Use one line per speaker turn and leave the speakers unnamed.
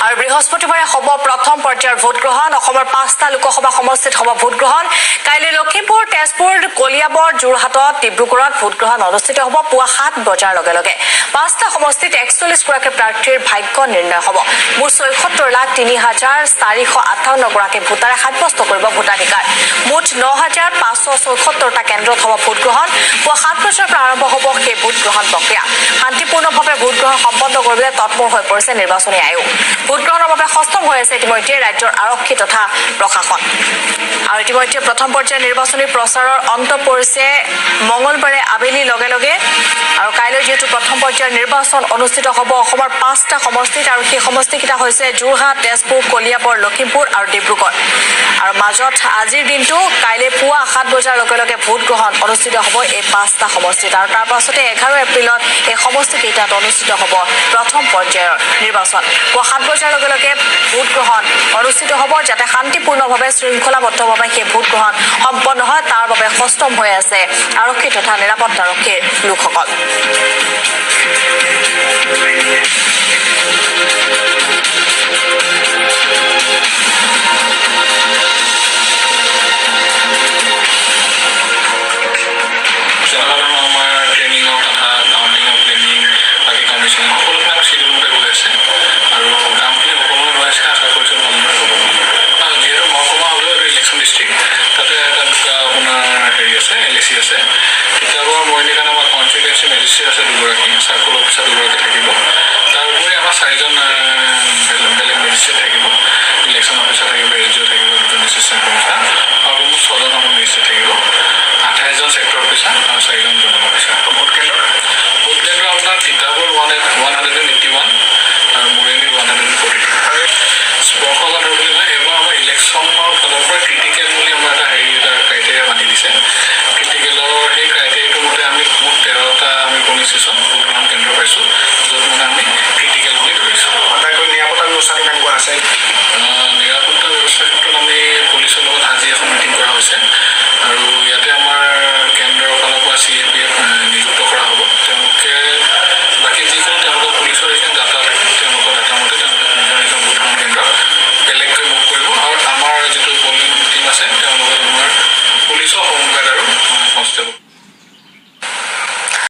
আৰু বৃহস্পতিবাৰে হ'ব প্ৰথম পৰ্যায়ৰ ভোটগ্ৰহণ অসমৰ 5টা লোকসভা সমষ্টিত হ'ব ভোটগ্ৰহণ কাইলৈ লখিমপুৰ তেজপুৰ কলিয়াবৰ যোৰহাটত ডিব্ৰুগড়ত ভোটগ্ৰহণ অনুষ্ঠিত হ'ব পুৱা 7 বজাৰ লগে লগে 5টা সমষ্টিত 41 গৰাকী প্ৰাৰ্থীৰ ভাগ্য নিৰ্ণয় হ'ব মুঠ ৭৬,৩,৪58 গৰাকী ভোটাৰে সাব্যস্ত কৰিব ভোটাধিকাৰ মুঠ ৯,৫৭৪টা কেন্দ্ৰত হ'ব ভোটগ্ৰহণ পুৱা 7 বজাৰ পৰা আৰম্ভ হ'ব সেই ভোটগ্ৰহণ প্ৰক্ৰিয়া শান্তিপূৰ্ণভাৱে ভোটগ্ৰহণ সম্পন্ন কৰিবলৈ তৎপৰ হৈ পৰিছে নিৰ্বাচনী আয়োগ ভোটগ্ৰহণৰ বাবে সষ্টম হৈ আছে ইতিমধ্যে ৰাজ্যৰ আৰক্ষী তথা প্ৰশাসন আৰু ইতিমধ্যে প্ৰথম পৰ্যায়ৰ নিৰ্বাচনী প্ৰচাৰৰ অন্ত পৰিছে মঙলবাৰে আবেলি লগে লগে আৰু কাইলৈ যেহেতু প্ৰথম পৰ্যায়ৰ নিৰ্বাচন অনুষ্ঠিত হ'ব অসমৰ 5টা সমষ্টিত আৰু সেই সমষ্টিকেইটা হৈছে যোৰহাট তেজপুৰ কলিয়াবৰ লখিমপুৰ আৰু ডিব্ৰুগড় আৰু মাজত আজিৰ দিনটো কাইলৈ পুৱা 7 বজাৰ লগে লগে ভোটগ্ৰহণ অনুষ্ঠিত হ'ব এই 5টা সমষ্টিত আৰু তাৰ পাছতে 11 এপ্ৰিলত এই সমষ্টিকেইটাত অনুষ্ঠিত হ'ব প্ৰথম পৰ্যায়ৰ নিৰ্বাচন পুৱা 7 বজাৰ লগে লগে ভোটগ্ৰহণ অনুষ্ঠিত হ'ব যাতে শান্তিপূৰ্ণভাৱে শৃংখলাবদ্ধভাৱে সেই ভোটগ্ৰহণ সম্পন্ন হয় তাৰ বাবে সষ্টম হৈ আছে আৰক্ষী তথা নিৰাপত্তাৰক্ষীৰ লোকসকল
কিতাবৰ মৰিনিকান আমাৰ কনষ্টিটুৱেঞ্চি মেজিষ্ট্ৰেট আছে দুগৰাকী চাৰ্কল অফিচাৰ দুগৰাকী থাকিব তাৰোপৰি আমাৰ 4জন বেলেগ মেজিষ্ট্ৰেট থাকিব ইলেকশ্যন অফিচাৰ থাকিব এছ ডি অ' থাকিব দুজন এছিষ্টেণ্ট কমিছনাৰ আৰু মোৰ 6জন আমাৰ মেজিষ্ট্ৰেট থাকিব